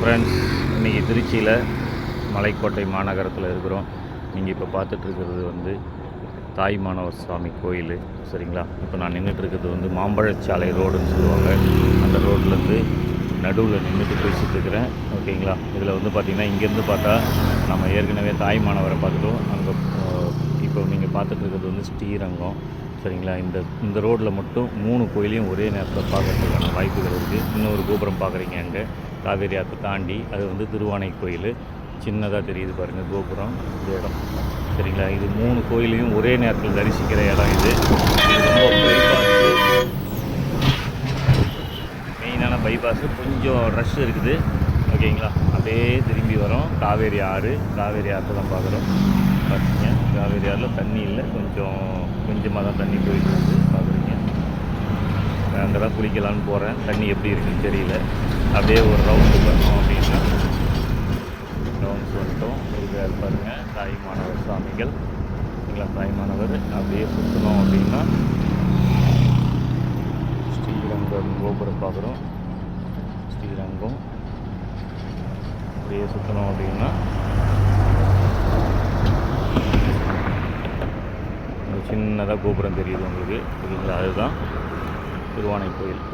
Friends, இன்றைக்கி திருச்சியில் மலைக்கோட்டை மாநகரத்தில் இருக்கிறோம். நீங்கள் இப்போ பார்த்துட்ருக்கிறது வந்து தாயுமானவர் சுவாமி கோயில், சரிங்களா? இப்போ நான் நின்றுட்டுருக்கிறது வந்து மாம்பழச்சாலை ரோடுன்னு சொல்லுவாங்க. அந்த ரோட்லேருந்து நடுவில் நின்றுட்டு பேசிகிட்ருக்கிறேன், ஓகேங்களா? இதில் வந்து பார்த்திங்கன்னா இங்கேருந்து பார்த்தா நம்ம ஏற்கனவே தாயுமானவரை பார்த்துட்டோம். அங்கே இப்போ நீங்கள் பார்த்துட்ருக்கிறது வந்து ஸ்ரீரங்கம், சரிங்களா? இந்த ரோட்டில் மட்டும் 3 கோயிலையும் ஒரே நேரத்தில் பார்க்குறதுக்கான வாய்ப்புகள் இருக்குது. இன்னொரு கோபுரம் பார்க்குறீங்க அங்கே காவேரி ஆற்றை தாண்டி, அது வந்து திருவானை கோயில். சின்னதாக தெரியுது பாருங்கள் கோபுரம், இந்த இடம், சரிங்களா? இது 3 கோயிலையும் ஒரே நேரத்தில் தரிசிக்கிற இடம் இது. ரொம்ப பைபாஸு, மெயினான பைபாஸு. கொஞ்சம் ரஷ் இருக்குது, ஓகேங்களா? அப்படியே திரும்பி வரோம். காவேரி ஆற்றை தான் பார்க்குறோம். பார்த்தீங்க, காவேரி ஆறில் தண்ணி இல்லை, கொஞ்சமாக தான் தண்ணி போயிட்டு இருக்குது, பார்க்குறீங்க. அங்கே தான் குளிக்கலான்னு போகிறேன், தண்ணி எப்படி இருக்குன்னு தெரியல. அப்படியே ஒரு ரவுண்டு பண்ணோம் அப்படின்னா ரவுண்ட்ஸ் வந்துட்டோம். இருக்காரு பாருங்கள் தாயுமானவர் சுவாமிகள், இல்லைங்களா? தாயுமானவர் அப்படியே சுற்றணும் அப்படின்னா ஸ்ரீரங்கம் கோபுரம் பார்க்குறோம். ஸ்ரீரங்கம் அப்படியே சுற்றணும் அப்படின்னா சின்னதாக கோபுரம் தெரியுது உங்களுக்கு, சரிங்களா? அதுதான் திருவானை கோயில்.